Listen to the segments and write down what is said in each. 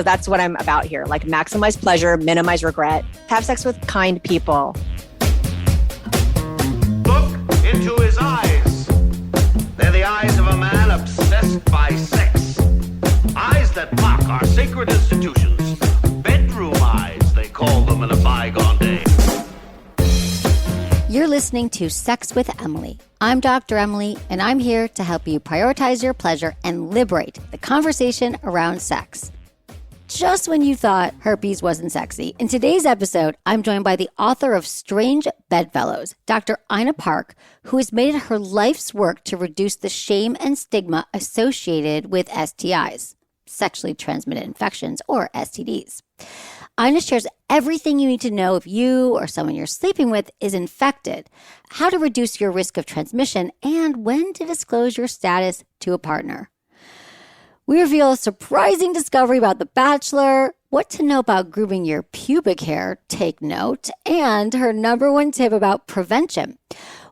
So that's what I'm about here. Like maximize pleasure, minimize regret, have sex with kind people. Look into his eyes. They're the eyes of a man obsessed by sex. Eyes that mock our sacred institutions. Bedroom eyes, they call them in a bygone day. You're listening to Sex with Emily. I'm Dr. Emily, and I'm here to help you prioritize your pleasure and liberate the conversation around sex. Just when you thought herpes wasn't sexy, in today's episode, I'm joined by the author of Strange Bedfellows, Dr. Ina Park, who has made it her life's work to reduce the shame and stigma associated with STIs, sexually transmitted infections, or STDs. Ina shares everything you need to know if you or someone you're sleeping with is infected, how to reduce your risk of transmission, and when to disclose your status to a partner. We reveal a surprising discovery about The Bachelor, what to know about grooming your pubic hair, take note, and her number one tip about prevention.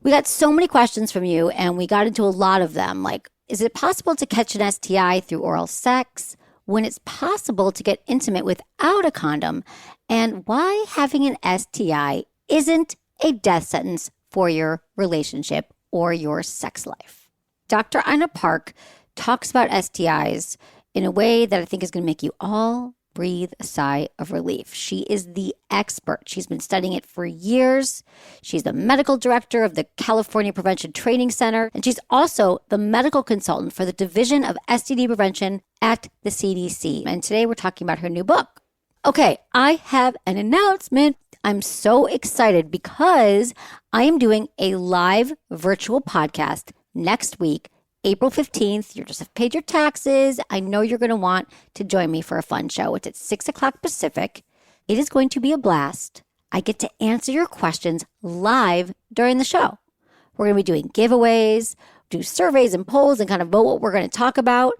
We got so many questions from you, and we got into a lot of them, like, is it possible to catch an STI through oral sex? When it's possible to get intimate without a condom, and why having an STI isn't a death sentence for your relationship or your sex life. Dr. Ina Park talks about STIs in a way that I think is going to make you all breathe a sigh of relief. She is the expert. She's been studying it for years. She's the medical director of the California Prevention Training Center, and she's also the medical consultant for the Division of STD Prevention at the CDC. And today we're talking about her new book. Okay, I have an announcement. I'm so excited because I am doing a live virtual podcast next week, April 15th. You just have paid your taxes. I know you're going to want to join me for a fun show. It's at 6 o'clock Pacific. It is going to be a blast. I get to answer your questions live during the show. We're going to be doing giveaways, do surveys and polls and kind of vote what we're going to talk about.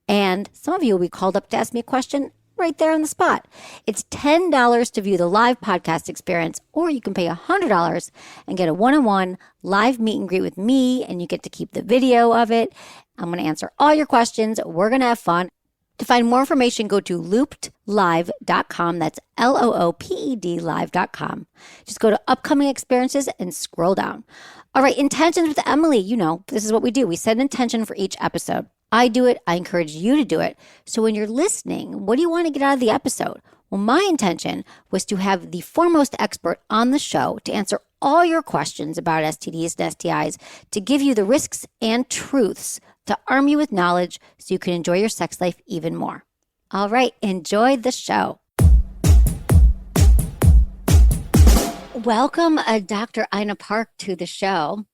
And some of you will be called up to ask me a question right there on the spot. It's $10 to view the live podcast experience, or you can pay $100 and get a one-on-one live meet and greet with me, and you get to keep the video of it. I'm going to answer all your questions. We're going to have fun. To find more information, go to loopedlive.com. That's LOOPED live.com. Just go to upcoming experiences and scroll down. All right, intentions with Emily. You know, this is what we do. We set an intention for each episode. I do it. I encourage you to do it. So when you're listening, what do you want to get out of the episode? Well, my intention was to have the foremost expert on the show to answer all your questions about STDs and STIs, to give you the risks and truths, to arm you with knowledge so you can enjoy your sex life even more. All right, enjoy the show. Welcome, Dr. Ina Park, to the show.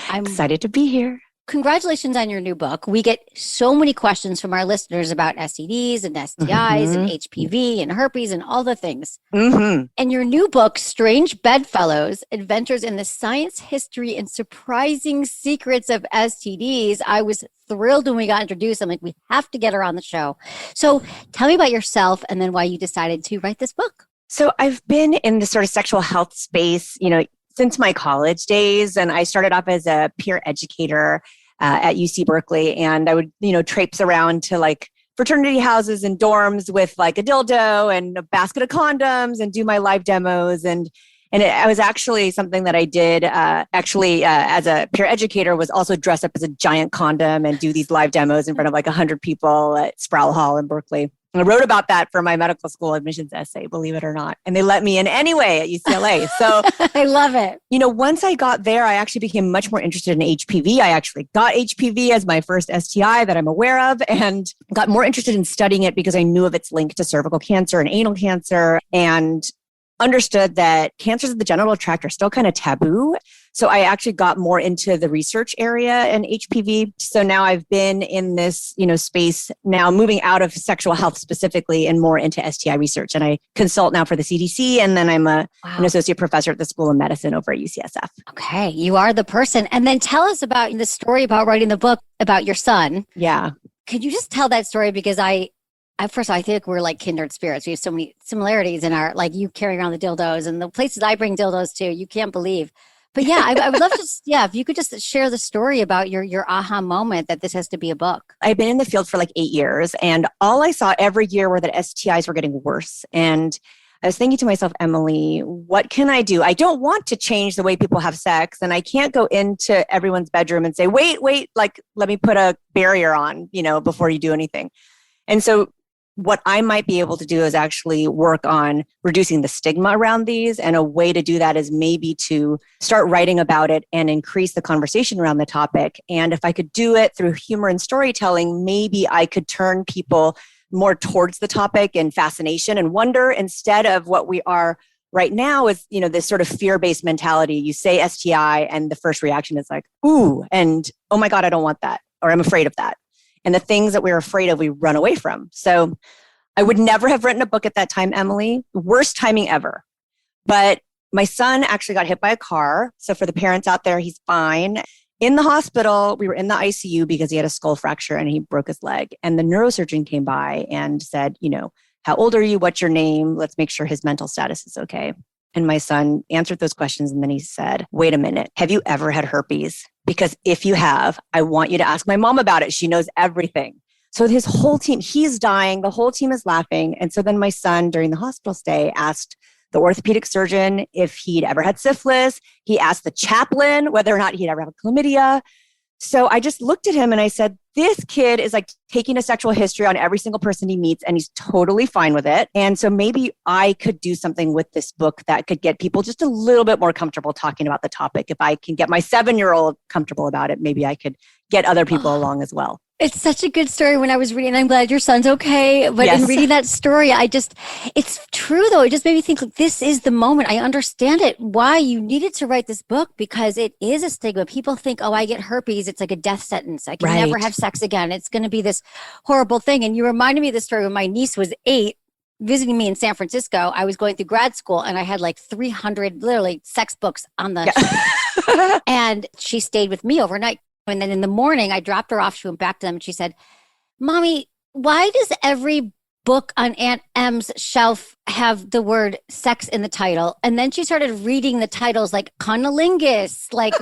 I'm excited to be here. Congratulations on your new book. We get so many questions from our listeners about STDs and STIs and HPV and herpes and all the things. And your new book, Strange Bedfellows, Adventures in the Science, History, and Surprising Secrets of STDs. I was thrilled when we got introduced. I'm like, we have to get her on the show. So tell me about yourself and then why you decided to write this book. So I've been in the sort of sexual health space, since my college days. And I started off as a peer educator at UC Berkeley. And I would, traipse around to like fraternity houses and dorms with like a dildo and a basket of condoms and do my live demos. And it was actually something that I did as a peer educator, was also dress up as a giant condom and do these live demos in front of like 100 people at Sproul Hall in Berkeley. And I wrote about that for my medical school admissions essay, believe it or not. And they let me in anyway at UCLA. So I love it. Once I got there, I actually became much more interested in HPV. I actually got HPV as my first STI that I'm aware of, and got more interested in studying it because I knew of its link to cervical cancer and anal cancer, and understood that cancers of the genital tract are still kind of taboo. So I actually got more into the research area in HPV. So now I've been in this, space now, moving out of sexual health specifically and more into STI research. And I consult now for the CDC. And then I'm an associate professor at the School of Medicine over at UCSF. Okay. You are the person. And then tell us about the story about writing the book about your son. Yeah. Could you just tell that story? Because first of all, I think we're like kindred spirits. We have so many similarities in our, like you carrying around the dildos and the places I bring dildos to, you can't believe. But yeah, I would love to, if you could just share the story about your aha moment that this has to be a book. I've been in the field for like 8 years, and all I saw every year were that STIs were getting worse. And I was thinking to myself, Emily, what can I do? I don't want to change the way people have sex, and I can't go into everyone's bedroom and say, wait, like, let me put a barrier on, before you do anything. And so what I might be able to do is actually work on reducing the stigma around these. And a way to do that is maybe to start writing about it and increase the conversation around the topic. And if I could do it through humor and storytelling, maybe I could turn people more towards the topic and fascination and wonder, instead of what we are right now is, this sort of fear-based mentality. You say STI and the first reaction is like, ooh, and oh my God, I don't want that, or I'm afraid of that. And the things that we're afraid of, we run away from. So I would never have written a book at that time, Emily. Worst timing ever. But my son actually got hit by a car. So for the parents out there, he's fine. In the hospital, we were in the ICU because he had a skull fracture and he broke his leg. And the neurosurgeon came by and said, how old are you? What's your name? Let's make sure his mental status is okay. And my son answered those questions. And then he said, wait a minute, have you ever had herpes? Because if you have, I want you to ask my mom about it. She knows everything. So his whole team, he's dying. The whole team is laughing. And so then my son, during the hospital stay, asked the orthopedic surgeon if he'd ever had syphilis. He asked the chaplain whether or not he'd ever had chlamydia. So I just looked at him and I said, this kid is like taking a sexual history on every single person he meets, and he's totally fine with it. And so maybe I could do something with this book that could get people just a little bit more comfortable talking about the topic. If I can get my 7-year-old comfortable about it, maybe I could get other people along as well. It's such a good story. When I was reading, I'm glad your son's okay. But Yes. In reading that story, it's true though. It just made me think, like, this is the moment. I understand it, why you needed to write this book, because it is a stigma. People think, oh, I get herpes, it's like a death sentence. I can never have sex again. It's going to be this horrible thing. And you reminded me of the story when my niece was 8, visiting me in San Francisco. I was going through grad school and I had like 300 literally sex books on the shelf. And she stayed with me overnight. And then in the morning, I dropped her off. She went back to them and she said, Mommy, why does every book on Aunt M's shelf have the word sex in the title? And then she started reading the titles like conolingus, like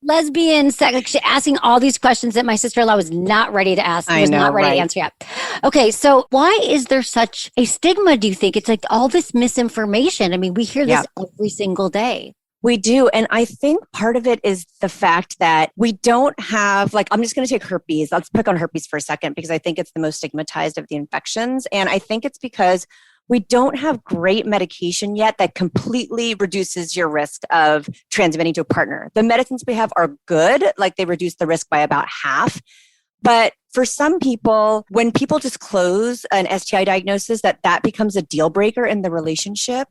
lesbian sex. Like, she asking all these questions that my sister-in-law was not ready to ask. Not ready to answer yet. Okay, so why is there such a stigma, do you think? It's like all this misinformation. I mean, we hear this every single day. We do. And I think part of it is the fact that we don't have, like, I'm just going to take herpes. Let's pick on herpes for a second, because I think it's the most stigmatized of the infections. And I think it's because we don't have great medication yet that completely reduces your risk of transmitting to a partner. The medicines we have are good, like they reduce the risk by about half. But for some people, when people disclose an STI diagnosis, that becomes a deal breaker in the relationship,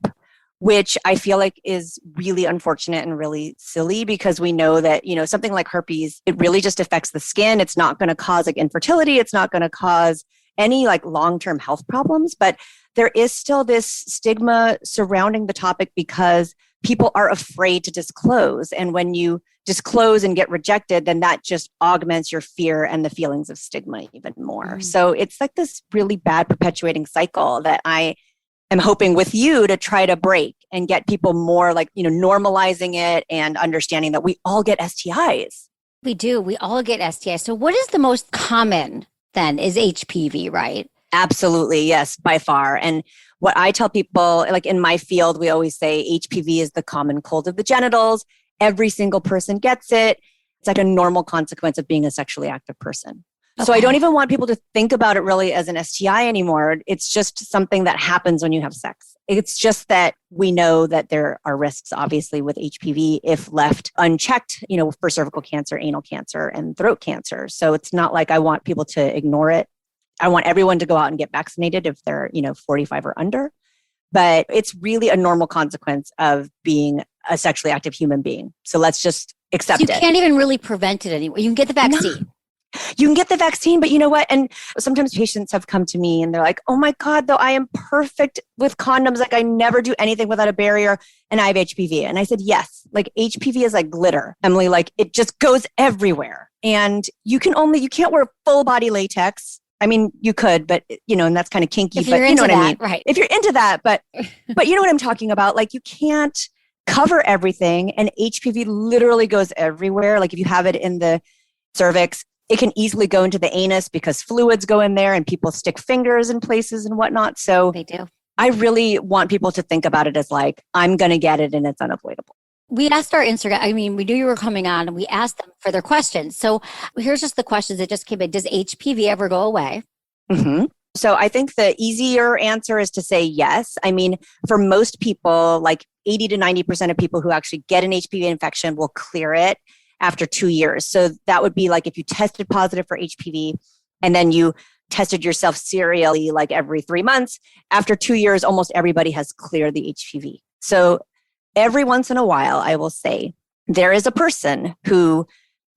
which I feel like is really unfortunate and really silly, because we know that, something like herpes, it really just affects the skin. It's not going to cause like infertility. It's not going to cause any like long-term health problems, but there is still this stigma surrounding the topic because people are afraid to disclose. And when you disclose and get rejected, then that just augments your fear and the feelings of stigma even more. So it's like this really bad perpetuating cycle that I am hoping with you to try to break and get people more like, normalizing it and understanding that we all get STIs. We do. We all get STIs. So what is the most common then is HPV, right? Absolutely. Yes, by far. And what I tell people, like in my field, we always say HPV is the common cold of the genitals. Every single person gets it. It's like a normal consequence of being a sexually active person. Okay. So I don't even want people to think about it really as an STI anymore. It's just something that happens when you have sex. It's just that we know that there are risks, obviously, with HPV if left unchecked, for cervical cancer, anal cancer, and throat cancer. So it's not like I want people to ignore it. I want everyone to go out and get vaccinated if they're, 45 or under. But it's really a normal consequence of being a sexually active human being. So let's just accept it. You can't even really prevent it anymore. You can get the vaccine. No. You can get the vaccine, but you know what? And sometimes patients have come to me and they're like, oh my God, though, I am perfect with condoms. Like I never do anything without a barrier and I have HPV. And I said, yes, like HPV is like glitter, Emily, like it just goes everywhere. And you can't wear full body latex. I mean, you could, but and that's kind of kinky, but you know what I mean? Right. If you're into that, but you know what I'm talking about? Like you can't cover everything. And HPV literally goes everywhere. Like if you have it in the cervix, it can easily go into the anus because fluids go in there and people stick fingers in places and whatnot. So They do. I really want people to think about it as like, I'm going to get it and it's unavoidable. We asked our Instagram, I mean, we knew you were coming on and we asked them for their questions. So here's just the questions that just came in. Does HPV ever go away? Mm-hmm. So I think the easier answer is to say yes. I mean, for most people, like 80 to 90% of people who actually get an HPV infection will clear it after 2 years. So that would be like if you tested positive for HPV and then you tested yourself serially like every 3 months, after 2 years, almost everybody has cleared the HPV. So every once in a while, I will say, there is a person who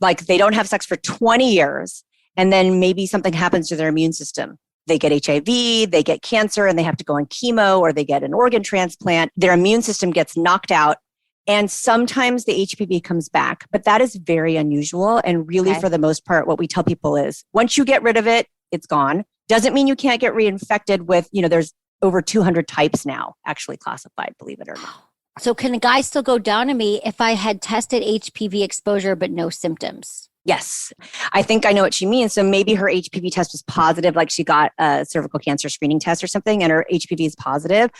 like they don't have sex for 20 years and then maybe something happens to their immune system. They get HIV, they get cancer, and they have to go on chemo or they get an organ transplant. Their immune system gets knocked out. And sometimes the HPV comes back, but that is very unusual. And really, for the most part, what we tell people is once you get rid of it, it's gone. Doesn't mean you can't get reinfected with, there's over 200 types now actually classified, believe it or not. So can a guy still go down to me if I had tested HPV exposure but no symptoms? Yes, I think I know what she means. So maybe her HPV test was positive, like she got a cervical cancer screening test or something, and her HPV is positive.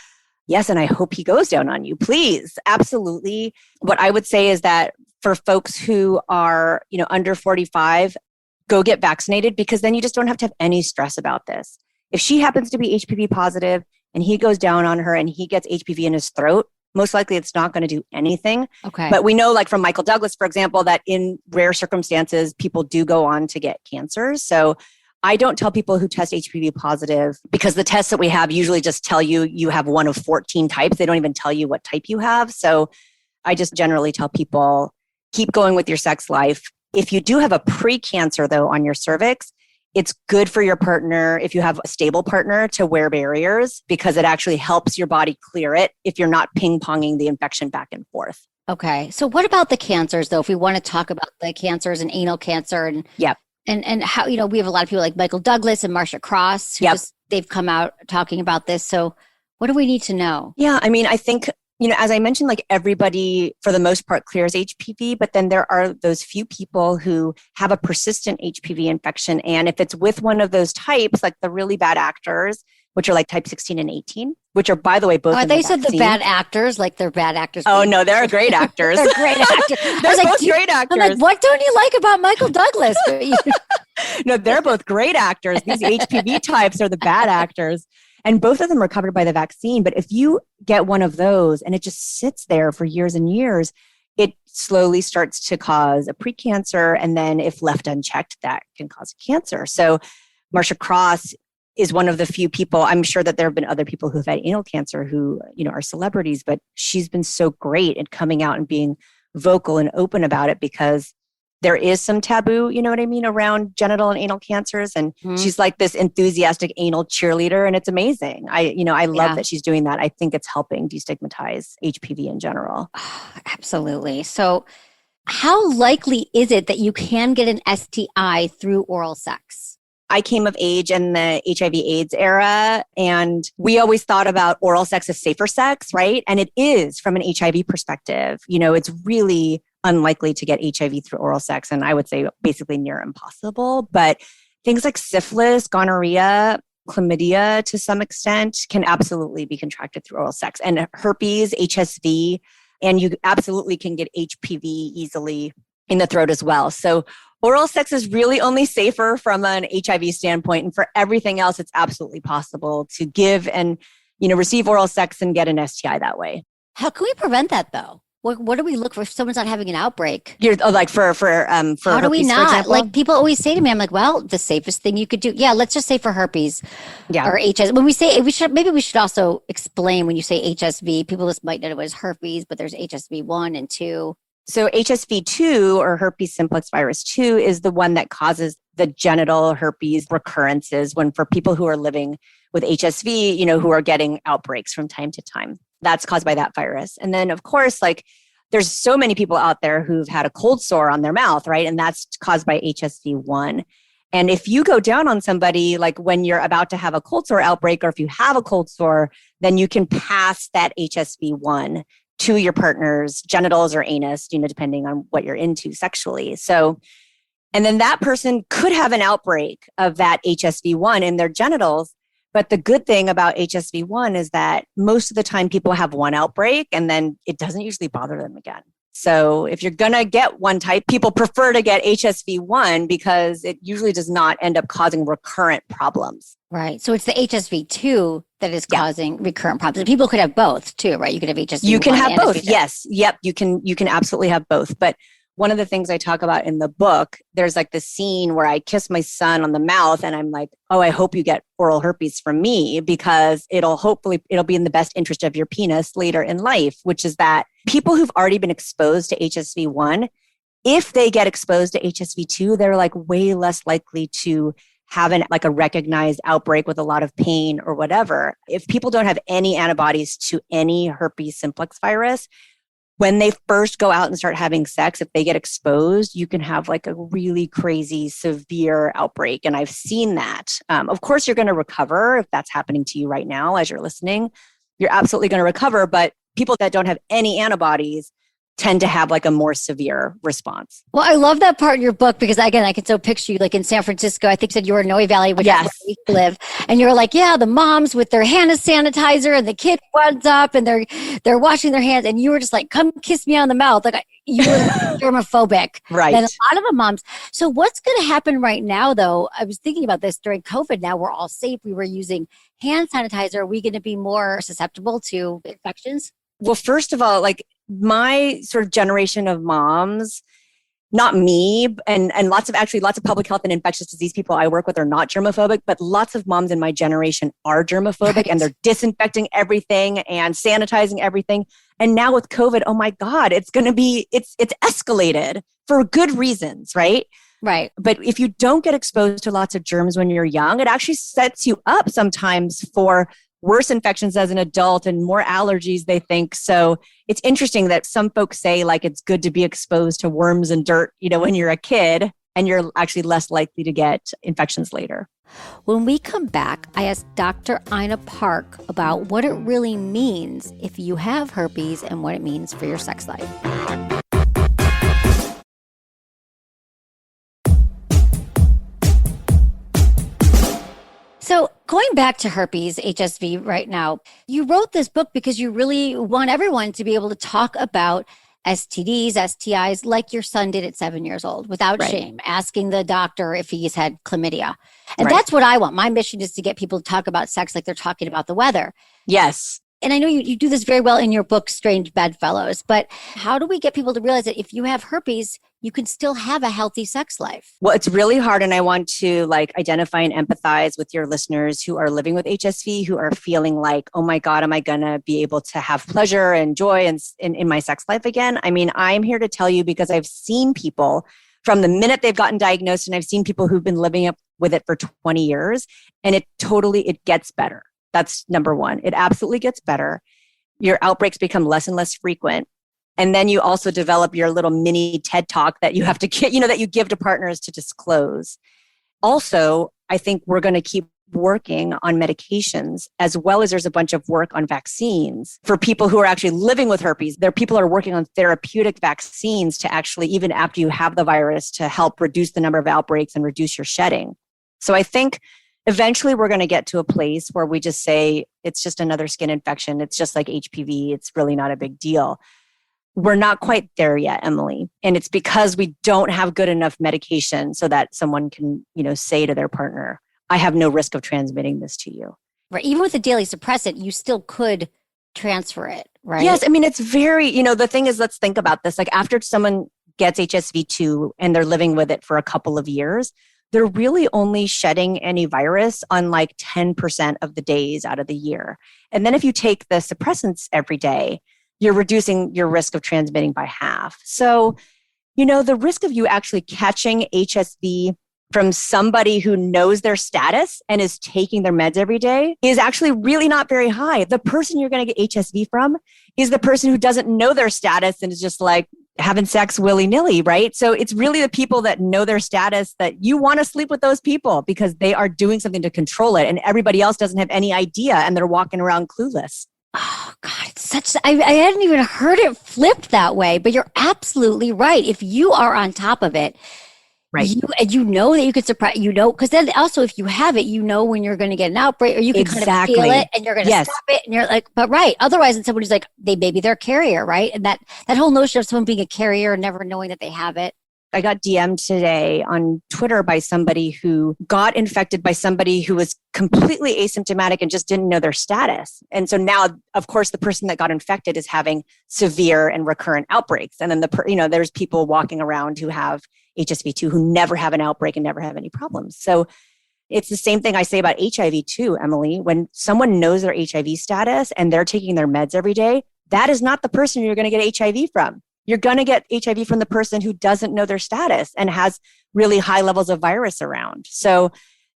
Yes, and I hope he goes down on you, please. Absolutely. What I would say is that for folks who are, under 45, go get vaccinated because then you just don't have to have any stress about this. If she happens to be HPV positive and he goes down on her and he gets HPV in his throat, most likely it's not going to do anything. Okay. But we know, like from Michael Douglas, for example, that in rare circumstances, people do go on to get cancers. So I don't tell people who test HPV positive because the tests that we have usually just tell you have one of 14 types. They don't even tell you what type you have. So I just generally tell people, keep going with your sex life. If you do have a pre-cancer, though, on your cervix, it's good for your partner, if you have a stable partner, to wear barriers because it actually helps your body clear it if you're not ping-ponging the infection back and forth. Okay. So what about the cancers, though, if we want to talk about the cancers and anal cancer and and how, we have a lot of people like Michael Douglas and Marsha Cross who they've come out talking about this. So what do we need to know? Yeah, I mean, I think, as I mentioned, like everybody for the most part clears HPV, but then there are those few people who have a persistent HPV infection. And if it's with one of those types, like the really bad actors, which are like type 16 and 18, which are, by the way, both. They said the bad actors, like they're bad actors. Oh, no, they're great actors. They're great actors. They're both great actors. I'm like, what don't you like about Michael Douglas? No, they're both great actors. These HPV types are the bad actors. And both of them are covered by the vaccine. But if you get one of those and it just sits there for years and years, it slowly starts to cause a precancer. And then if left unchecked, that can cause cancer. So Marsha Cross is one of the few people. I'm sure that there have been other people who've had anal cancer who, are celebrities, but she's been so great at coming out and being vocal and open about it because there is some taboo, around genital and anal cancers. And she's like this enthusiastic anal cheerleader and it's amazing. I love that she's doing that. I think it's helping destigmatize HPV in general. Oh, absolutely. So how likely is it that you can get an STI through oral sex? I came of age in the HIV/AIDS era, and we always thought about oral sex as safer sex, right? And it is from an HIV perspective. It's really unlikely to get HIV through oral sex, and I would say basically near impossible. But things like syphilis, gonorrhea, chlamydia to some extent can absolutely be contracted through oral sex, and herpes, HSV, and you absolutely can get HPV easily in the throat as well. So oral sex is really only safer from an HIV standpoint. And for everything else, it's absolutely possible to give and, receive oral sex and get an STI that way. How can we prevent that though? What do we look for if someone's not having an outbreak? Like for how do we herpes, not? Like people always say to me, I'm like, well, the safest thing you could do. Yeah, let's just say for herpes or HS. When we say we should also explain when you say HSV, people just might know it was herpes, but there's HSV 1 and 2. So HSV2 or herpes simplex virus 2 is the one that causes the genital herpes recurrences for people who are living with HSV, who are getting outbreaks from time to time. That's caused by that virus. And then of course, there's so many people out there who've had a cold sore on their mouth, right? And that's caused by HSV1. And if you go down on somebody, like when you're about to have a cold sore outbreak, or if you have a cold sore, then you can pass that HSV1 to your partner's genitals or anus, depending on what you're into sexually. So, and then that person could have an outbreak of that HSV1 in their genitals. But the good thing about HSV1 is that most of the time people have one outbreak and then it doesn't usually bother them again. So if you're going to get one type, people prefer to get HSV1 because it usually does not end up causing recurrent problems. Right. So it's the HSV2 that is causing recurrent problems. People could have both too, right? You could have HSV1. You can have both. HSV2. Yes. Yep. You can absolutely have both. But one of the things I talk about in the book, there's like this scene where I kiss my son on the mouth and I'm like, oh, I hope you get oral herpes from me because it'll be in the best interest of your penis later in life, which is that people who've already been exposed to HSV1, if they get exposed to HSV2, they're like way less likely to have a recognized outbreak with a lot of pain or whatever. If people don't have any antibodies to any herpes simplex virus, when they first go out and start having sex, if they get exposed, you can have like a really crazy, severe outbreak. And I've seen that. Of course, you're going to recover if that's happening to you right now as you're listening. You're absolutely going to recover. But people that don't have any antibodies tend to have like a more severe response. Well, I love that part in your book because again, I can so picture you like in San Francisco. I think said you were in Noe Valley, which is where we live, and you're like, yeah, the moms with their hand sanitizer and the kid runs up and they're washing their hands, and you were just like, come kiss me on the mouth, like you were germophobic, right? And a lot of the moms. So what's going to happen right now, though? I was thinking about this during COVID. Now we're all safe. We were using hand sanitizer. Are we going to be more susceptible to infections? Well, first of all, like my sort of generation of moms, not me, and lots of public health and infectious disease people I work with are not germophobic, but lots of moms in my generation are germophobic, right. And they're disinfecting everything and sanitizing everything. And now with COVID, oh my God, it's escalated for good reasons, right? Right. But if you don't get exposed to lots of germs when you're young, it actually sets you up sometimes for worse infections as an adult and more allergies, they think. So it's interesting that some folks say like it's good to be exposed to worms and dirt, when you're a kid, and you're actually less likely to get infections later. When we come back, I asked Dr. Ina Park about what it really means if you have herpes and what it means for your sex life. So going back to herpes, HSV right now, you wrote this book because you really want everyone to be able to talk about STDs, STIs, like your son did at 7 years old, without shame, asking the doctor if he's had chlamydia. And that's what I want. My mission is to get people to talk about sex like they're talking about the weather. Yes. And I know you do this very well in your book, Strange Bedfellows, but how do we get people to realize that if you have herpes, you can still have a healthy sex life? Well, it's really hard. And I want to identify and empathize with your listeners who are living with HSV, who are feeling like, oh my God, am I going to be able to have pleasure and joy in my sex life again? I mean, I'm here to tell you because I've seen people from the minute they've gotten diagnosed, and I've seen people who've been living with it for 20 years, and it gets better. That's number one. It absolutely gets better. Your outbreaks become less and less frequent. And then you also develop your little mini TED talk that you have to get, that you give to partners to disclose. Also, I think we're going to keep working on medications, as well as there's a bunch of work on vaccines for people who are actually living with herpes. People are working on therapeutic vaccines to actually, even after you have the virus, to help reduce the number of outbreaks and reduce your shedding. So I think eventually we're going to get to a place where we just say, it's just another skin infection. It's just like HPV. It's really not a big deal. We're not quite there yet, Emily. And it's because we don't have good enough medication so that someone can, say to their partner, I have no risk of transmitting this to you. Right. Even with a daily suppressant, you still could transfer it, right? Yes. I mean, it's very, the thing is, let's think about this. Like after someone gets HSV2 and they're living with it for a couple of years, they're really only shedding any virus on like 10% of the days out of the year. And then if you take the suppressants every day, you're reducing your risk of transmitting by half. So, the risk of you actually catching HSV from somebody who knows their status and is taking their meds every day is actually really not very high. The person you're going to get HSV from is the person who doesn't know their status and is just like having sex willy-nilly, right? So it's really the people that know their status that you want to sleep with those people because they are doing something to control it and everybody else doesn't have any idea and they're walking around clueless. Oh, God, it's such, I hadn't even heard it flipped that way, but you're absolutely right. If you are on top of it, Right. you know that you could surprise, because then also if you have it, you know when you're going to get an outbreak, or you can kind of feel it and you're going to Yes. stop it. And you're like, but right. Otherwise, it's somebody's like, maybe they're a carrier, right? And that whole notion of someone being a carrier and never knowing that they have it. I got DM'd today on Twitter by somebody who got infected by somebody who was completely asymptomatic and just didn't know their status. And so now, of course, the person that got infected is having severe and recurrent outbreaks. And then there's people walking around who have HSV2 who never have an outbreak and never have any problems. So it's the same thing I say about HIV too, Emily. When someone knows their HIV status and they're taking their meds every day, that is not the person you're going to get HIV from. You're going to get HIV from the person who doesn't know their status and has really high levels of virus around. So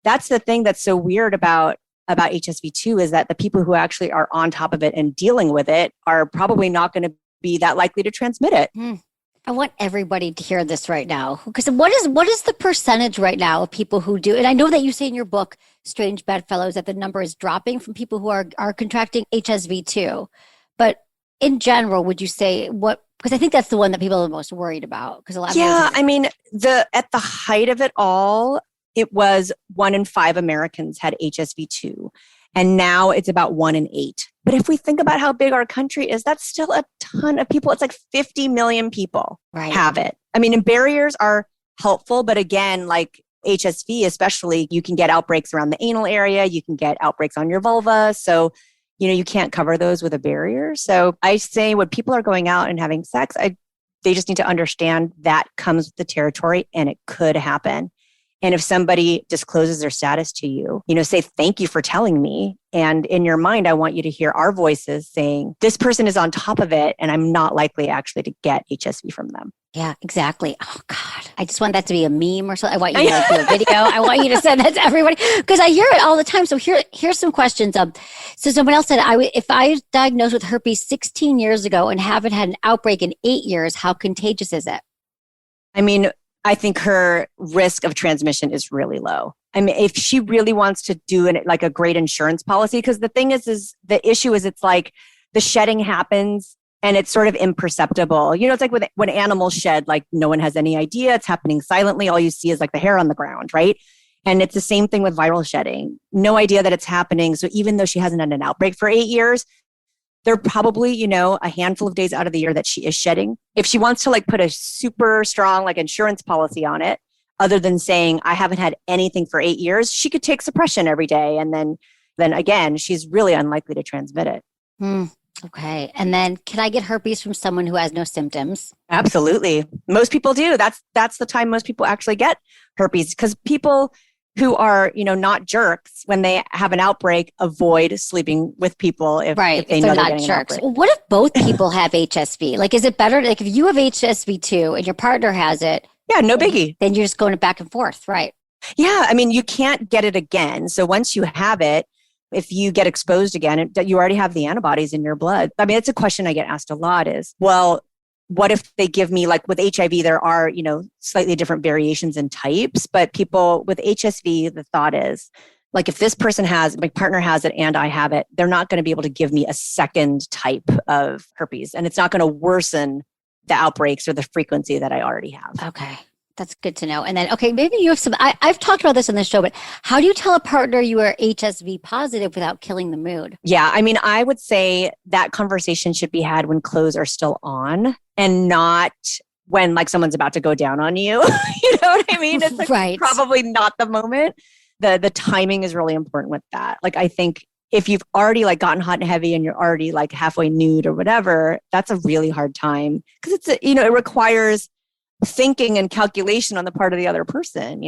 that's the thing that's so weird about HSV2 is that the people who actually are on top of it and dealing with it are probably not going to be that likely to transmit it. I want everybody to hear this right now. Because what is the percentage right now of people who do? And I know that you say in your book, Strange Bedfellows, that the number is dropping from people who are contracting HSV2. But in general, would you say what? Because I think that's the one that people are most worried about. Because a lot. I mean, at the height of it all, it was 1 in 5 Americans had HSV2, and now it's about 1 in 8. But if we think about how big our country is, that's still a ton of people. It's like 50 million people have it. I mean, and barriers are helpful, but again, like HSV, especially, you can get outbreaks around the anal area. You can get outbreaks on your vulva. So you can't cover those with a barrier. So I say when people are going out and having sex, they just need to understand that comes with the territory and it could happen. And if somebody discloses their status to you, say, thank you for telling me. And in your mind, I want you to hear our voices saying, this person is on top of it and I'm not likely actually to get HSV from them. Yeah, exactly. Oh God, I just want that to be a meme or something. I want you to do a video. I want you to send that to everybody because I hear it all the time. So here's some questions. So someone else said, if I was diagnosed with herpes 16 years ago and haven't had an outbreak in 8 years, how contagious is it? I mean, I think her risk of transmission is really low. I mean, if she really wants to do like a great insurance policy, because the thing is the issue is it's like the shedding happens and it's sort of imperceptible. It's like when animals shed, like no one has any idea. It's happening silently. All you see is like the hair on the ground, right? And it's the same thing with viral shedding. No idea that it's happening. So even though she hasn't had an outbreak for 8 years, there are probably, a handful of days out of the year that she is shedding. If she wants to like put a super strong like insurance policy on it, other than saying, I haven't had anything for 8 years, she could take suppression every day. And then again, she's really unlikely to transmit it. Okay. And then can I get herpes from someone who has no symptoms? Absolutely. Most people do. That's the time most people actually get herpes because people who are, not jerks when they have an outbreak, avoid sleeping with people if they know they're not jerks. Well, what if both people have HSV? Like, is it better? Like if you have HSV2 and your partner has it. Yeah, no biggie. Then you're just going back and forth, right? Yeah. I mean, you can't get it again. So once you have it, if you get exposed again, you already have the antibodies in your blood. I mean, it's a question I get asked a lot is, well, what if they give me, like with HIV, there are, slightly different variations in types, but people with HSV, the thought is like, if this person my partner has it and I have it, they're not going to be able to give me a second type of herpes and it's not going to worsen the outbreaks or the frequency that I already have. Okay. That's good to know. And then, okay, maybe you have I've talked about this on this show, but how do you tell a partner you are HSV positive without killing the mood? Yeah. I mean, I would say that conversation should be had when clothes are still on and not when like someone's about to go down on you. You know what I mean? It's like probably not the moment. The timing is really important with that. Like, I think if you've already like gotten hot and heavy and you're already like halfway nude or whatever, that's a really hard time because it requires thinking and calculation on the part of the other person,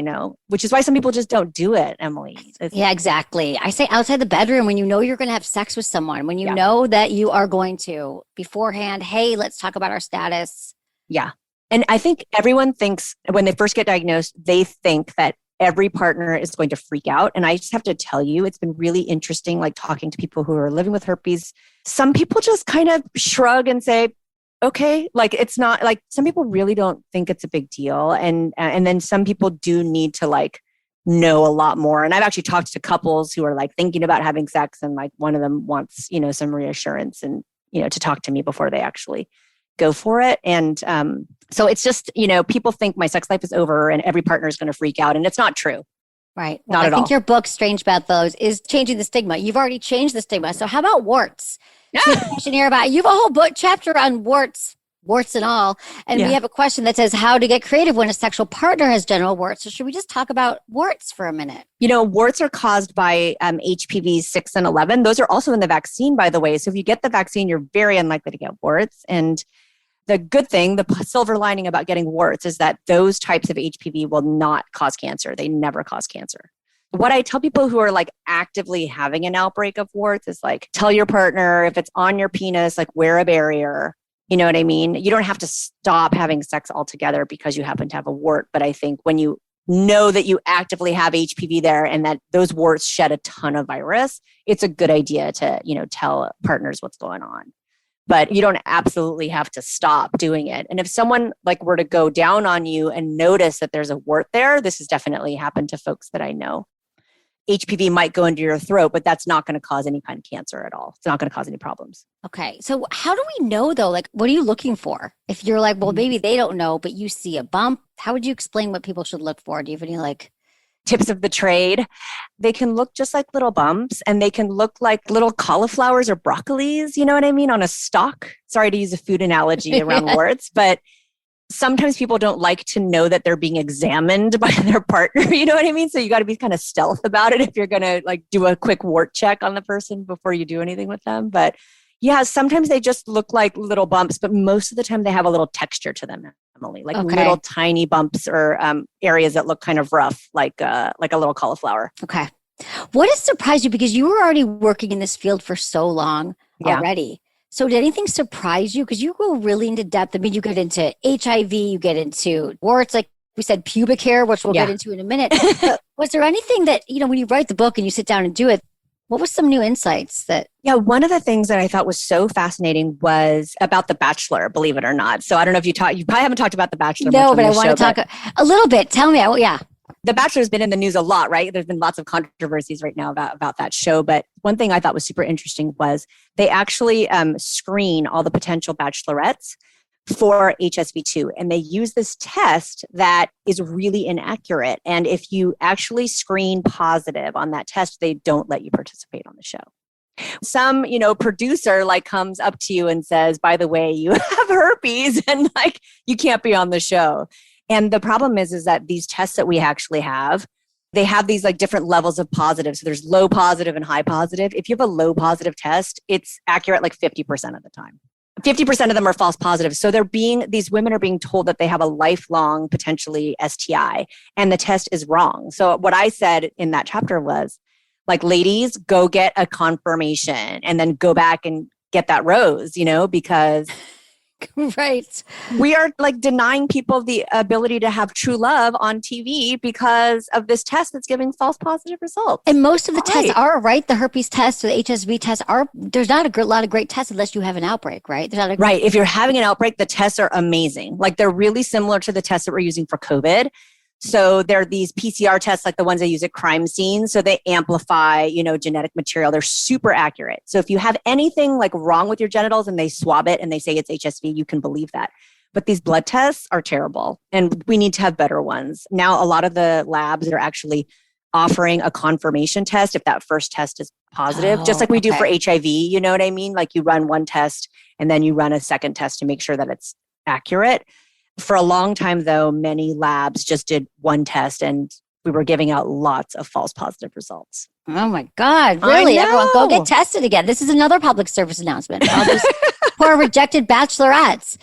which is why some people just don't do it, Emily. Yeah, exactly. I say outside the bedroom when you know you're going to have sex with someone, when you know that you are going to beforehand, hey, let's talk about our status. Yeah. And I think everyone thinks when they first get diagnosed, they think that every partner is going to freak out. And I just have to tell you, it's been really interesting, like talking to people who are living with herpes. Some people just kind of shrug and say, okay, like it's not like some people really don't think it's a big deal. And then some people do need to like know a lot more. And I've actually talked to couples who are like thinking about having sex and like one of them wants, some reassurance. And to talk to me before they actually go for it. And so it's just, people think my sex life is over and every partner is going to freak out. And it's not true. Right. Well, Not at all. I think your book, Strange Bedfellows, is changing the stigma. You've already changed the stigma. So how about warts? So we have a question here about, you have a whole book chapter on warts and all. And we have a question that says how to get creative when a sexual partner has genital warts. So should we just talk about warts for a minute? Warts are caused by HPV 6 and 11. Those are also in the vaccine, by the way. So if you get the vaccine, you're very unlikely to get warts. And the good thing, the silver lining about getting warts is that those types of HPV will not cause cancer. They never cause cancer. What I tell people who are like actively having an outbreak of warts is like, tell your partner if it's on your penis, like wear a barrier. You know what I mean? You don't have to stop having sex altogether because you happen to have a wart. But I think when you know that you actively have HPV there and that those warts shed a ton of virus, it's a good idea to, tell partners what's going on. But you don't absolutely have to stop doing it. And if someone like were to go down on you and notice that there's a wart there, this has definitely happened to folks that I know. HPV might go into your throat, but that's not going to cause any kind of cancer at all. It's not going to cause any problems. Okay. So how do we know though? Like, what are you looking for? If you're like, well, maybe they don't know, but you see a bump, how would you explain what people should look for? Do you have any tips of the trade? They can look just like little bumps and they can look like little cauliflowers or broccolis, you know what I mean, on a stalk. Sorry to use a food analogy around warts, but sometimes people don't like to know that they're being examined by their partner, you know what I mean? So you got to be kind of stealth about it if you're going to like do a quick wart check on the person before you do anything with them. But yeah, sometimes they just look like little bumps, but most of the time they have a little texture to them, Emily, like little tiny bumps or areas that look kind of rough, like a little cauliflower. Okay. What has surprised you? Because you were already working in this field for so long already. So did anything surprise you? Because you go really into depth. I mean, you get into HIV, you get into warts, like we said, pubic hair, which we'll get into in a minute. But was there anything that, when you write the book and you sit down and do it, what was some new insights that? Yeah, one of the things that I thought was so fascinating was about The Bachelor, believe it or not. So I don't know if you probably haven't talked about The Bachelor. No, but I want to talk a little bit. Tell me. The Bachelor has been in the news a lot, right? There's been lots of controversies right now about that show. But one thing I thought was super interesting was they actually screen all the potential bachelorettes for HSV2. And they use this test that is really inaccurate. And if you actually screen positive on that test, they don't let you participate on the show. Some, producer comes up to you and says, by the way, you have herpes and you can't be on the show. And the problem is that these tests that we actually have, they have these different levels of positive. So there's low positive and high positive. If you have a low positive test, it's accurate 50% of the time. 50% of them are false positives. So these women are being told that they have a lifelong, potentially STI, and the test is wrong. So what I said in that chapter was ladies, go get a confirmation and then go back and get that rose, because right. We are denying people the ability to have true love on TV because of this test that's giving false positive results. And most of the tests are, right? The herpes test or the HSV test there's not a lot of great tests unless you have an outbreak, right? Right. If you're having an outbreak, the tests are amazing. They're really similar to the tests that we're using for COVID. So there are these PCR tests like the ones they use at crime scenes. So they amplify, genetic material. They're super accurate. So if you have anything wrong with your genitals and they swab it and they say it's HSV, you can believe that. But these blood tests are terrible and we need to have better ones. Now, a lot of the labs are actually offering a confirmation test if that first test is positive, just like we do for HIV. You know what I mean? You run one test and then you run a second test to make sure that it's accurate. For a long time, though, many labs just did one test and we were giving out lots of false positive results. Oh my God, really? Everyone go get tested again. This is another public service announcement. All those poor rejected bachelorettes.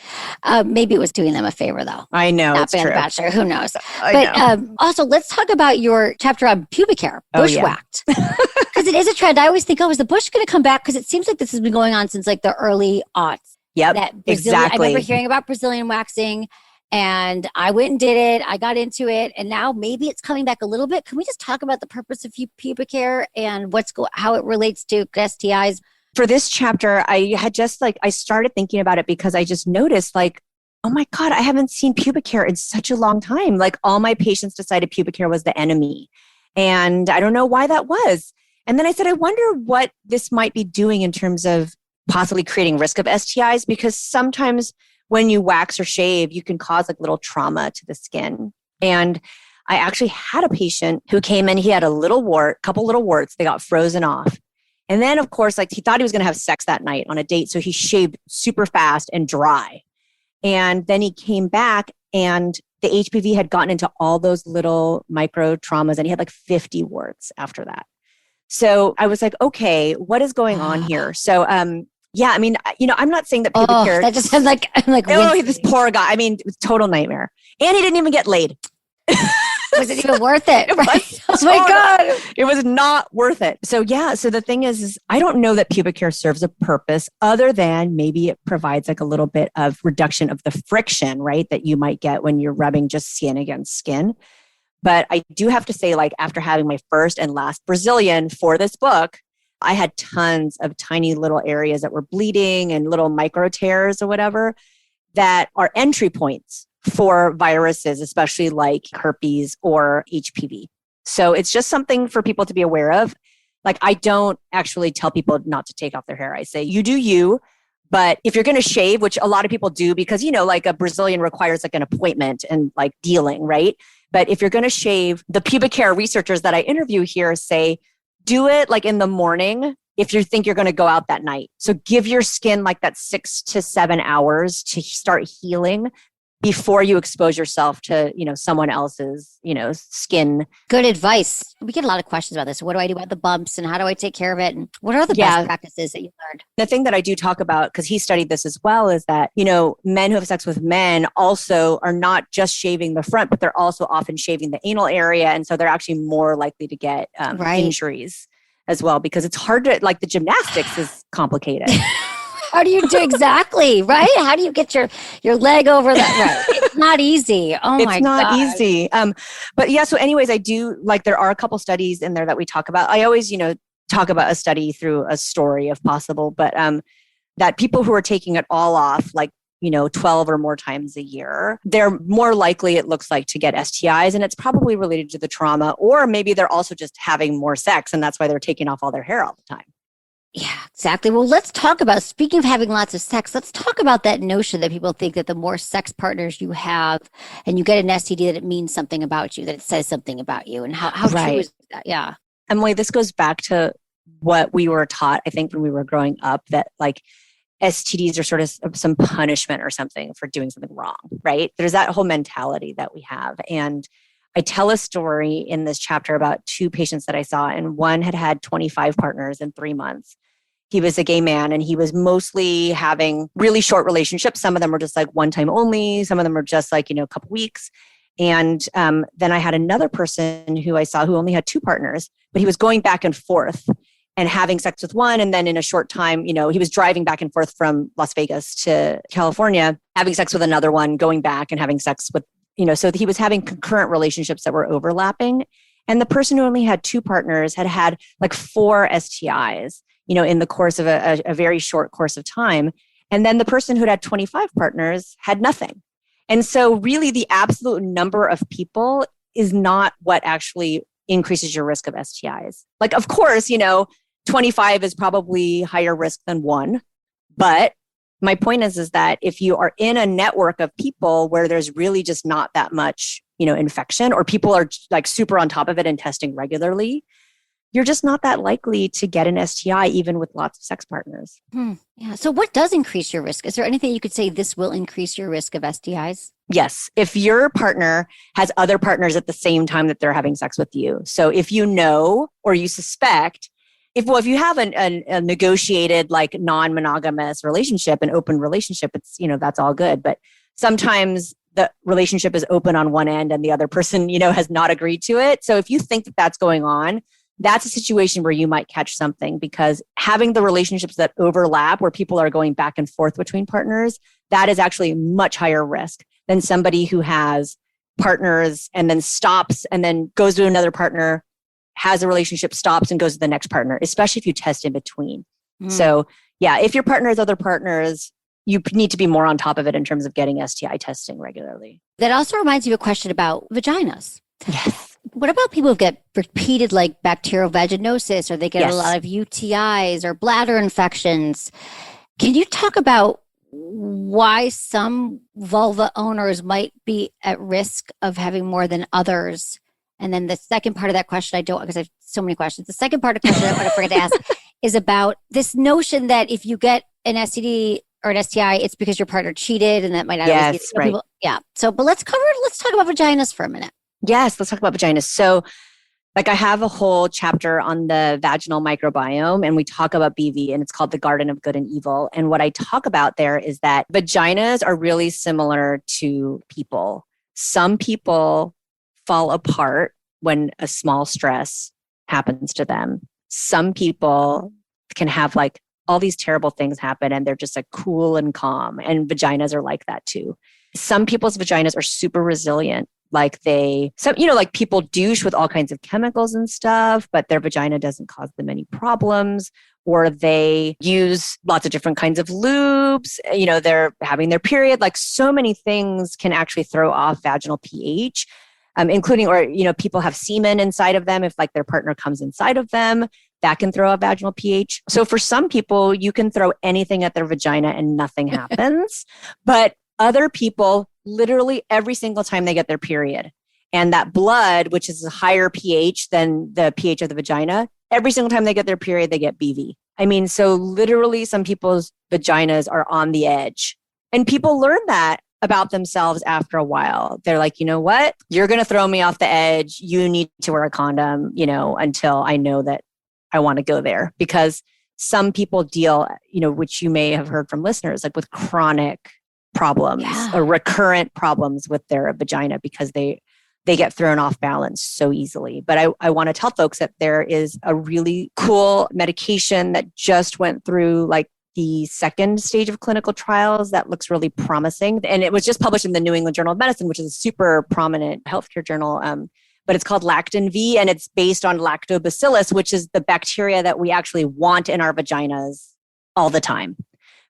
Maybe it was doing them a favor, though. I know, not it's being true. a bachelor, who knows? But also, let's talk about your chapter on pubic hair, bushwhacked. Because it is a trend. I always think, is the bush going to come back? Because it seems like this has been going on since the early aughts. Yep, exactly. I remember hearing about Brazilian waxing. And I went and did it. I got into it. And now maybe it's coming back a little bit. Can we just talk about the purpose of pubic hair and how it relates to STIs? For this chapter, I had just I started thinking about it because I just noticed oh my God, I haven't seen pubic hair in such a long time. All my patients decided pubic hair was the enemy. And I don't know why that was. And then I said, I wonder what this might be doing in terms of possibly creating risk of STIs, because sometimes when you wax or shave, you can cause like little trauma to the skin. And I actually had a patient who came in, he had a little wart, couple little warts, they got frozen off. And then of course, like he thought he was going to have sex that night on a date. So he shaved super fast and dry. And then he came back and the HPV had gotten into all those little micro traumas and he had like 50 warts after that. So I was like, okay, what is going on here? So, yeah, I mean, I'm not saying that pubic hair. That just sounds like, oh, this poor guy. I mean, it was a total nightmare. And he didn't even get laid. Was it even worth it? Right? Oh my God. It was not worth it. So yeah. So the thing is I don't know that pubic hair serves a purpose other than maybe it provides like a little bit of reduction of the friction, right? That you might get when you're rubbing just skin against skin. But I do have to say, like after having my first and last Brazilian for this book, I had tons of tiny little areas that were bleeding and little micro tears or whatever that are entry points for viruses, especially like herpes or HPV. So it's just something for people to be aware of. Like I don't actually tell people not to take off their hair. I say, you do you. But if you're going to shave, which a lot of people do because, like a Brazilian requires like an appointment and like dealing, right? But if you're going to shave, the pubic hair researchers that I interview here say, do it like in the morning if you think you're going to go out that night. So give your skin like that 6 to 7 hours to start healing before you expose yourself to, someone else's, skin. Good advice. We get a lot of questions about this. What do I do about the bumps and how do I take care of it? And what are the best practices that you learned? The thing that I do talk about, because he studied this as well, is that, men who have sex with men also are not just shaving the front, but they're also often shaving the anal area. And so they're actually more likely to get injuries as well, because it's hard to, like the gymnastics is complicated. How do you do exactly, right? How do you get your leg over that? Right. It's not easy. Oh my God. It's not easy. But yeah, so anyways, I do there are a couple studies in there that we talk about. I always, talk about a study through a story if possible, but that people who are taking it all off, like, 12 or more times a year, they're more likely, it looks like, to get STIs. And it's probably related to the trauma, or maybe they're also just having more sex. And that's why they're taking off all their hair all the time. Yeah, exactly. Well, let's talk about, speaking of having lots of sex, let's talk about that notion that people think that the more sex partners you have and you get an STD, that it means something about you, that it says something about you. And how true is that? Yeah. Emily, this goes back to what we were taught, I think, when we were growing up, that like STDs are sort of some punishment or something for doing something wrong, right? There's that whole mentality that we have. And I tell a story in this chapter about 2 patients that I saw, and one had 25 partners in 3 months. He was a gay man and he was mostly having really short relationships. Some of them were just like one time only. Some of them were just like, a couple weeks. And then I had another person who I saw who only had 2 partners, but he was going back and forth and having sex with one. And then in a short time, he was driving back and forth from Las Vegas to California, having sex with another one, going back and having sex with, so he was having concurrent relationships that were overlapping. And the person who only had 2 partners had like 4 STIs, in the course of a very short course of time. And then the person who had 25 partners had nothing. And so really the absolute number of people is not what actually increases your risk of STIs. Like, of course, 25 is probably higher risk than 1. But my point is that if you are in a network of people where there's really just not that much, infection, or people are like super on top of it and testing regularly, you're just not that likely to get an STI, even with lots of sex partners. Yeah. So what does increase your risk? Is there anything you could say this will increase your risk of STIs? Yes. If your partner has other partners at the same time that they're having sex with you. So if you know, or you suspect, if you have a negotiated, like non-monogamous relationship, an open relationship, it's, that's all good. But sometimes the relationship is open on one end and the other person, has not agreed to it. So if you think that that's going on, that's a situation where you might catch something, because having the relationships that overlap, where people are going back and forth between partners, that is actually much higher risk than somebody who has partners and then stops and then goes to another partner, has a relationship, stops and goes to the next partner, especially if you test in between. So yeah, if your partner has other partners, you need to be more on top of it in terms of getting STI testing regularly. That also reminds me of a question about vaginas. Yes. What about people who get repeated like bacterial vaginosis, or they get a lot of UTIs or bladder infections? Can you talk about why some vulva owners might be at risk of having more than others? And then the second part of that question, because I have so many questions. The second part of the question I want to forget to ask is about this notion that if you get an STD or an STI, it's because your partner cheated, and that might not always be Right. people. Yeah. So, but let's talk about vaginas for a minute. Yes, let's talk about vaginas. So, like, I have a whole chapter on the vaginal microbiome, and we talk about BV, and it's called the Garden of Good and Evil. And what I talk about there is that vaginas are really similar to people. Some people fall apart when a small stress happens to them. Some people can have like all these terrible things happen, and they're just like cool and calm. And vaginas are like that too. Some people's vaginas are super resilient. Like like people douche with all kinds of chemicals and stuff, but their vagina doesn't cause them any problems. Or they use lots of different kinds of lubes. They're having their period. Like, so many things can actually throw off vaginal pH, including, people have semen inside of them. If like their partner comes inside of them, that can throw off vaginal pH. So for some people, you can throw anything at their vagina and nothing happens. But other people, literally every single time they get their period, and that blood, which is a higher pH than the pH of the vagina, every single time they get their period, they get BV. I mean, so literally some people's vaginas are on the edge. And people learn that about themselves after a while. They're like, you know what? You're going to throw me off the edge. You need to wear a condom, until I know that I want to go there. Because some people deal, which you may have heard from listeners, like with chronic problems or recurrent problems with their vagina because they get thrown off balance so easily. But I want to tell folks that there is a really cool medication that just went through like the second stage of clinical trials that looks really promising. And it was just published in the New England Journal of Medicine, which is a super prominent healthcare journal. But it's called Lactin V, and it's based on lactobacillus, which is the bacteria that we actually want in our vaginas all the time.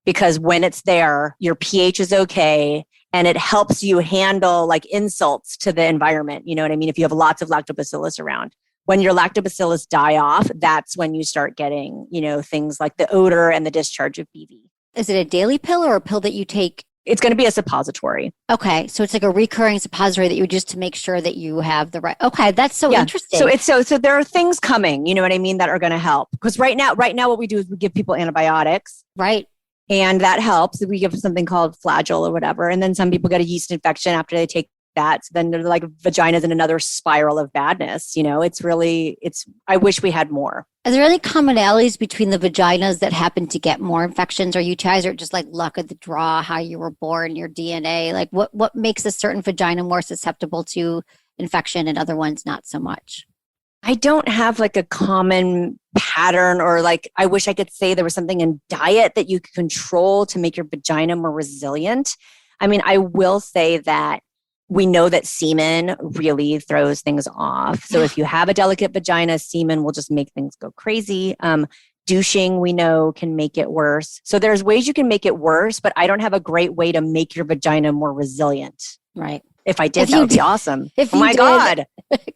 Because when it's there, your pH is okay, and it helps you handle like insults to the environment. You know what I mean? If you have lots of lactobacillus around, when your lactobacillus die off, that's when you start getting, things like the odor and the discharge of BV. Is it a daily pill or a pill that you take? It's going to be a suppository. Okay. So it's like a recurring suppository that you just to make sure that you have the right. Okay. That's so interesting. So there are things coming, you know what I mean, that are going to help. Because right now what we do is we give people antibiotics. Right. And that helps. We give something called Flagyl or whatever. And then some people get a yeast infection after they take that. So then they're like vaginas in another spiral of badness. I wish we had more. Are there any commonalities between the vaginas that happen to get more infections or UTIs, or just like luck of the draw, how you were born, your DNA? Like what makes a certain vagina more susceptible to infection and other ones not so much? I don't have like a common pattern, or like, I wish I could say there was something in diet that you could control to make your vagina more resilient. I mean, I will say that we know that semen really throws things off. So if you have a delicate vagina, semen will just make things go crazy. Douching, we know, can make it worse. So there's ways you can make it worse, but I don't have a great way to make your vagina more resilient. Right. If I did, that would be awesome. Oh my God.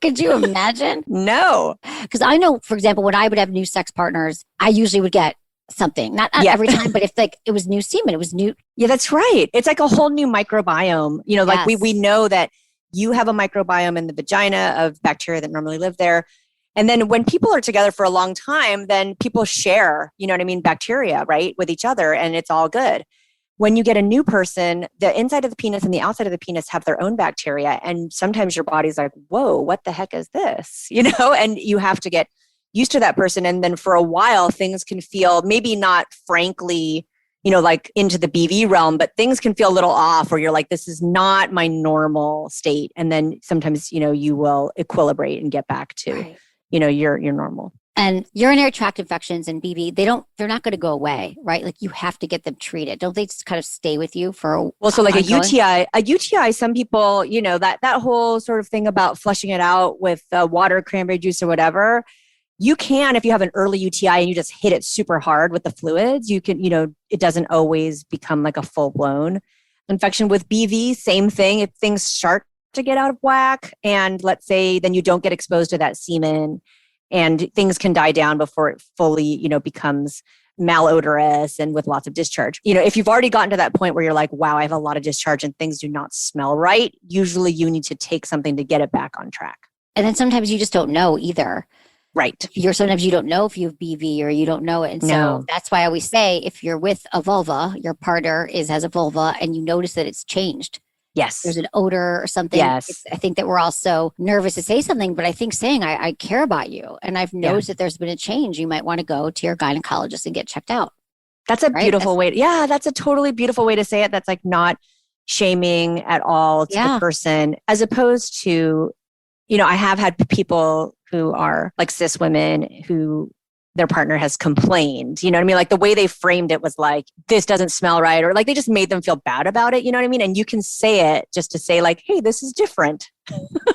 Could you imagine? No. Because I know, for example, when I would have new sex partners, I usually would get something. Not every time, but if like it was new semen, it was new. Yeah, that's right. It's like a whole new microbiome. Like we know that you have a microbiome in the vagina of bacteria that normally live there. And then when people are together for a long time, then people share, bacteria, right, with each other, and it's all good. When you get a new person, the inside of the penis and the outside of the penis have their own bacteria. And sometimes your body's like, whoa, what the heck is this? And you have to get used to that person. And then for a while, things can feel maybe not frankly, like into the BV realm, but things can feel a little off where you're like, this is not my normal state. And then sometimes, you will equilibrate and get back to, your normal. And urinary tract infections and BV, they're not going to go away, right? Like you have to get them treated. Don't they just kind of stay with you for so like ongoing? a UTI, some people, that whole sort of thing about flushing it out with water, cranberry juice or whatever, you can, if you have an early UTI and you just hit it super hard with the fluids, you can, it doesn't always become like a full blown infection. With BV, same thing. If things start to get out of whack and let's say then you don't get exposed to that semen, and things can die down before it fully, becomes malodorous and with lots of discharge. If you've already gotten to that point where you're like, wow, I have a lot of discharge and things do not smell right, usually you need to take something to get it back on track. And then sometimes you just don't know either. Right. Sometimes you don't know if you have BV or you don't know it. And so that's why I always say, if you're with a vulva, your partner has a vulva and you notice that it's changed. Yes. There's an odor or something. Yes. I think that we're also nervous to say something, but I think saying I care about you and I've noticed that there's been a change, you might want to go to your gynecologist and get checked out. That's a beautiful way. Yeah, that's a totally beautiful way to say it. That's like not shaming at all to the person, as opposed to, I have had people who are like cis women who their partner has complained, you know what I mean? Like the way they framed it was like, this doesn't smell right. Or like they just made them feel bad about it. You know what I mean? And you can say it just to say like, hey, this is different.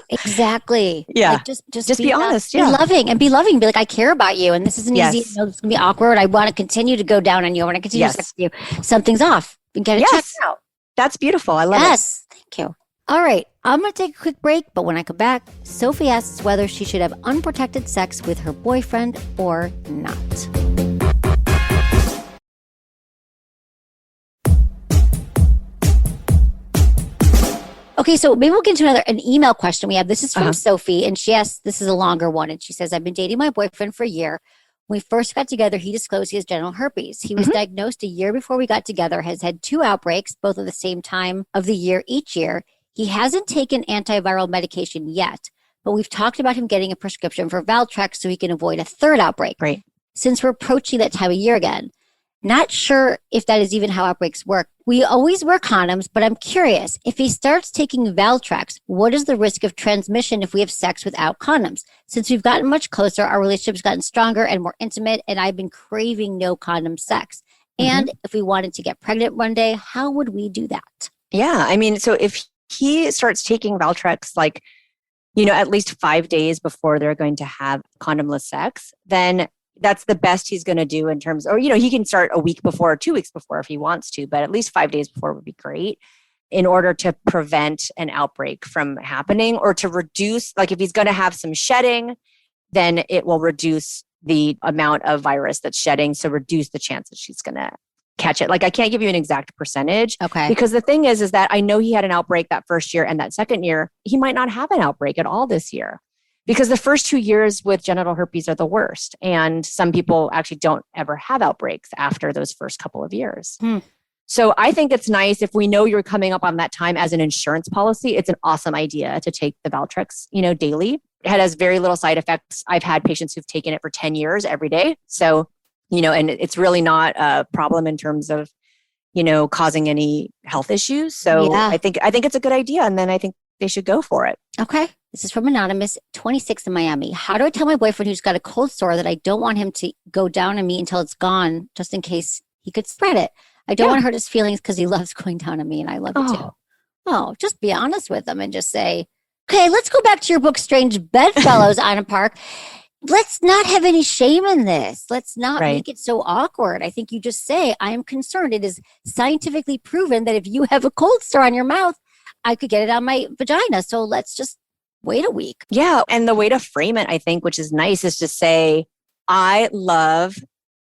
Exactly. Yeah. Like just be honest. Be loving. Be like, I care about you. And this isn't easy. It's going to be awkward. I want to continue to go down on you. I want to continue to sex with you. Something's off. And get it checked out. That's beautiful. I love it. Yes. Thank you. All right, I'm going to take a quick break, but when I come back, Sophie asks whether she should have unprotected sex with her boyfriend or not. Okay, so maybe we'll get into an email question we have. This is from Sophie, and she asks, this is a longer one, and she says, I've been dating my boyfriend for a year. When we first got together, he disclosed he has genital herpes. He was diagnosed a year before we got together, has had 2 outbreaks, both at the same time of the year each year. He hasn't taken antiviral medication yet, but we've talked about him getting a prescription for Valtrex so he can avoid a 3rd outbreak. Right. Since we're approaching that time of year again. Not sure if that is even how outbreaks work. We always wear condoms, but I'm curious, if he starts taking Valtrex, what is the risk of transmission if we have sex without condoms? Since we've gotten much closer, our relationship's gotten stronger and more intimate, and I've been craving no condom sex. And if we wanted to get pregnant one day, how would we do that? Yeah. I mean, so if he starts taking Valtrex, like, at least 5 days before they're going to have condomless sex, then that's the best he's going to do in terms, or, he can start a week before or 2 weeks before if he wants to, but at least 5 days before would be great in order to prevent an outbreak from happening, or to reduce, like if he's going to have some shedding, then it will reduce the amount of virus that's shedding. So reduce the chance that she's going to catch it. Like I can't give you an exact percentage. Okay. Because the thing is that I know he had an outbreak that first year, and that second year, he might not have an outbreak at all this year. Because the first 2 years with genital herpes are the worst. And some people actually don't ever have outbreaks after those first couple of years. So I think it's nice if we know you're coming up on that time as an insurance policy. It's an awesome idea to take the Valtrex, daily. It has very little side effects. I've had patients who've taken it for 10 years every day. So, and it's really not a problem in terms of, causing any health issues. So I think it's a good idea. And then I think they should go for it. Okay. This is from Anonymous, 26 in Miami. How do I tell my boyfriend who's got a cold sore that I don't want him to go down on me until it's gone, just in case he could spread it? I don't want to hurt his feelings because he loves going down on me and I love it too. Oh, just be honest with him and just say, okay, let's go back to your book, Strange Bedfellows, Anna Park. Let's not have any shame in this. Let's not make it so awkward. I think you just say, I am concerned. It is scientifically proven that if you have a cold sore on your mouth, I could get it on my vagina. So let's just wait a week. Yeah. And the way to frame it, I think, which is nice, is to say, I love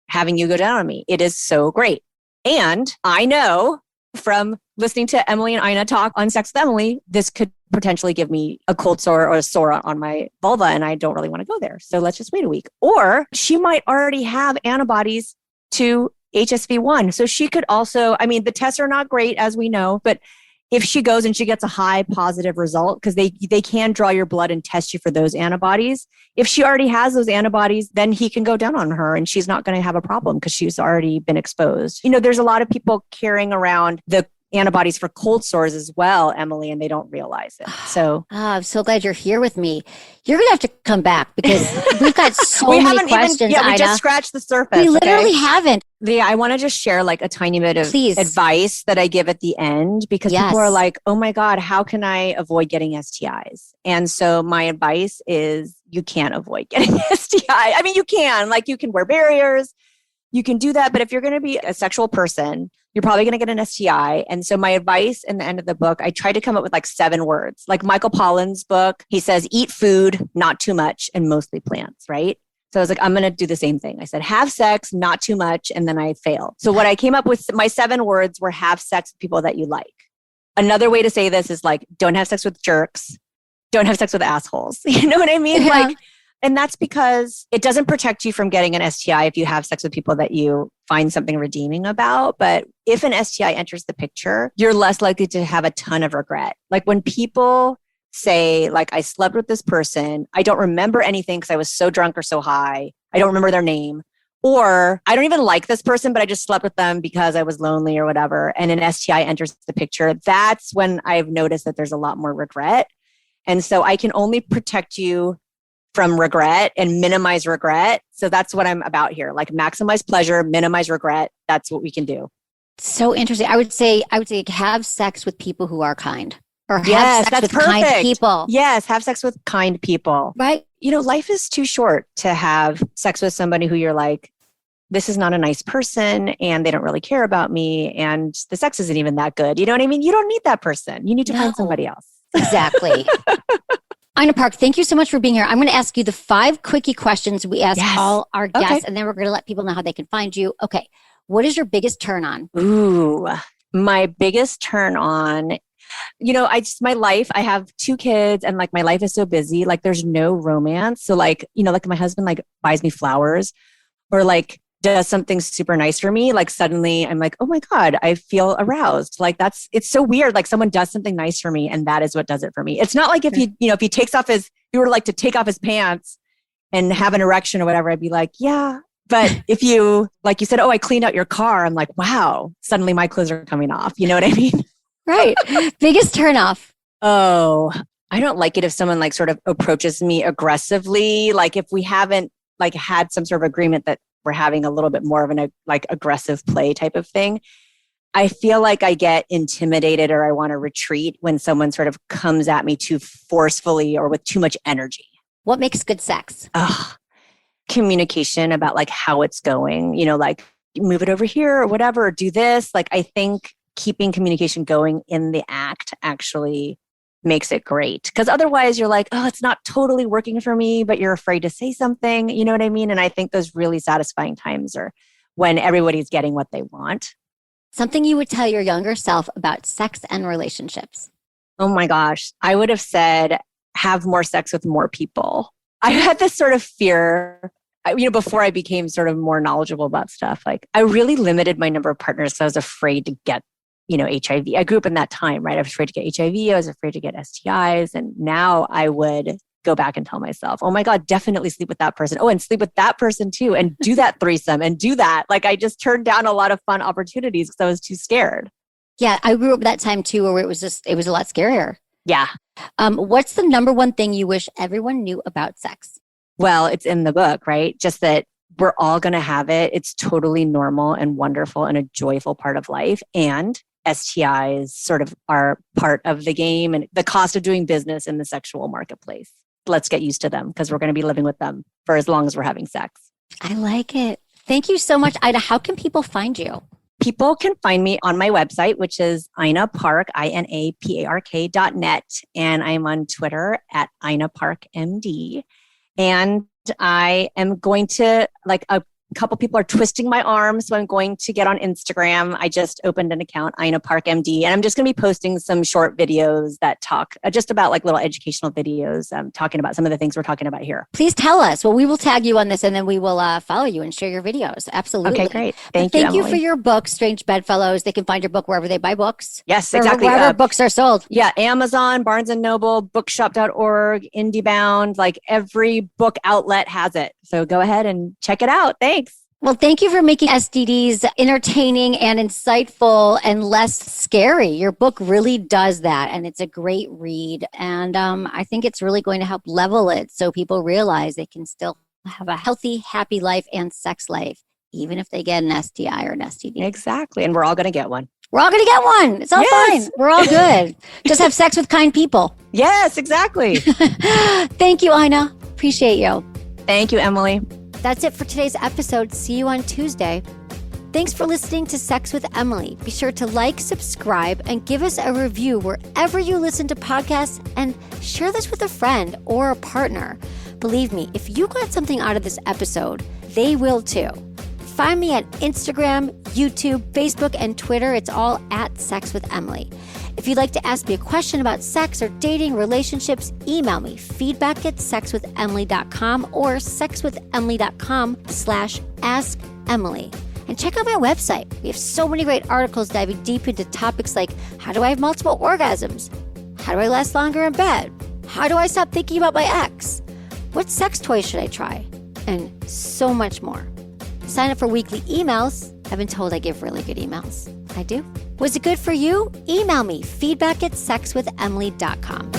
having you go down on me. It is so great. And I know from listening to Emily and Ina talk on Sex with Emily, this could potentially give me a cold sore or a sore on my vulva, and I don't really want to go there. So let's just wait a week. Or she might already have antibodies to HSV1. So she could also, the tests are not great, as we know, but if she goes and she gets a high positive result, because they can draw your blood and test you for those antibodies. If she already has those antibodies, then he can go down on her and she's not going to have a problem because she's already been exposed. There's a lot of people carrying around the antibodies for cold sores as well, Emily, and they don't realize it. So I'm so glad you're here with me. You're going to have to come back because we've got so many questions. We just scratched the surface. We literally haven't. Leah, I want to just share like a tiny bit of advice that I give at the end, because people are like, oh my God, how can I avoid getting STIs? And so my advice is you can't avoid getting STI. You can, you can wear barriers, you can do that. But if you're going to be a sexual person, you're probably going to get an STI. And so my advice in the end of the book, I tried to come up with 7 words. Like Michael Pollan's book, he says, eat food, not too much, and mostly plants, right? So I was like, I'm going to do the same thing. I said, have sex, not too much. And then I failed. So what I came up with, my 7 words were have sex with people that you like. Another way to say this is like, don't have sex with jerks. Don't have sex with assholes. You know what I mean? Yeah. Like, and that's because it doesn't protect you from getting an STI if you have sex with people that you find something redeeming about. But if an STI enters the picture, you're less likely to have a ton of regret. Like when people say, like, I slept with this person, I don't remember anything because I was so drunk or so high. I don't remember their name. Or I don't even like this person, but I just slept with them because I was lonely or whatever. And an STI enters the picture. That's when I've noticed that there's a lot more regret. And so I can only protect you from regret and minimize regret. So that's what I'm about here. Like maximize pleasure, minimize regret. That's what we can do. So interesting. I would say have sex with people who are kind. Or yes, have sex that's with perfect. kind people. Yes, have sex with kind people. Right. You know, life is too short to have sex with somebody who you're like, this is not a nice person and they don't really care about me and the sex isn't even that good. You know what I mean? You don't need that person. You need to find somebody else. Exactly. Ina Park, thank you so much for being here. I'm going to ask you the 5 quickie questions we ask all our guests, and then we're going to let people know how they can find you. Okay. What is your biggest turn on? Ooh, my biggest turn on, you know, my life, I have 2 kids and like my life is so busy. Like there's no romance. So like, you know, like my husband like buys me flowers or like does something super nice for me. Like suddenly I'm like, oh my God, I feel aroused. Like it's so weird. Like someone does something nice for me and that is what does it for me. It's not like if you know, if if you were like to take off his pants and have an erection or whatever, I'd be like, yeah. But if you, like you said, oh, I cleaned out your car. I'm like, wow, suddenly my clothes are coming off. You know what I mean? Right. Biggest turnoff. Oh, I don't like it if someone like sort of approaches me aggressively. Like if we haven't like had some sort of agreement that we're having a little bit more of an like aggressive play type of thing. I feel like I get intimidated or I want to retreat when someone sort of comes at me too forcefully or with too much energy. What makes good sex? Communication about like how it's going, you know, like move it over here or whatever, or do this. Like I think keeping communication going in the act actually makes it great. Because otherwise you're like, oh, it's not totally working for me, but you're afraid to say something. You know what I mean? And I think those really satisfying times are when everybody's getting what they want. Something you would tell your younger self about sex and relationships. Oh my gosh. I would have said, have more sex with more people. I had this sort of fear, you know, before I became sort of more knowledgeable about stuff. Like I really limited my number of partners because I was afraid to get, you know, HIV. I grew up in that time, right? I was afraid to get HIV. I was afraid to get STIs. And now I would go back and tell myself, oh my God, definitely sleep with that person. Oh, and sleep with that person too. And do that threesome and do that. Like I just turned down a lot of fun opportunities because I was too scared. Yeah, I grew up that time too, where it was a lot scarier. Yeah. What's the number one thing you wish everyone knew about sex? Well, it's in the book, right? Just that we're all going to have it. It's totally normal and wonderful and a joyful part of life. And STIs sort of are part of the game and the cost of doing business in the sexual marketplace. Let's get used to them because we're going to be living with them for as long as we're having sex. I like it. Thank you so much, Ina. How can people find you? People can find me on my website, which is Ina Park, INAPARK.net. And I'm on Twitter at Ina Park MD. And I am going to, like, a couple people are twisting my arm, so I'm going to get on Instagram. I just opened an account, Ina Park MD, and I'm just going to be posting some short videos that talk just about like little educational videos, talking about some of the things we're talking about here. Please tell us. Well, we will tag you on this, and then we will follow you and share your videos. Absolutely. Okay, great. Thank you for your book, Strange Bedfellows. They can find your book wherever they buy books. Yes, exactly. Wherever books are sold. Yeah, Amazon, Barnes & Noble, bookshop.org, IndieBound, like every book outlet has it. So go ahead and check it out. Thanks. Well, thank you for making STDs entertaining and insightful and less scary. Your book really does that, and it's a great read. And I think it's really going to help level it so people realize they can still have a healthy, happy life and sex life, even if they get an STI or an STD. Exactly. And we're all going to get one. We're all going to get one. It's all fine. We're all good. Just have sex with kind people. Yes, exactly. Thank you, Ina. Appreciate you. Thank you, Emily. That's it for today's episode. See you on Tuesday. Thanks for listening to Sex with Emily. Be sure to like, subscribe, and give us a review wherever you listen to podcasts, and share this with a friend or a partner. Believe me, if you got something out of this episode, they will too. Find me at Instagram, YouTube, Facebook, and Twitter. It's all at Sex with Emily. If you'd like to ask me a question about sex or dating, relationships, email me feedback@sexwithemily.com or sexwithemily.com/askemily. And check out my website. We have so many great articles diving deep into topics like how do I have multiple orgasms? How do I last longer in bed? How do I stop thinking about my ex? What sex toy should I try? And so much more. Sign up for weekly emails. I've been told I give really good emails. I do. Was it good for you? Email me feedback@sexwithemily.com.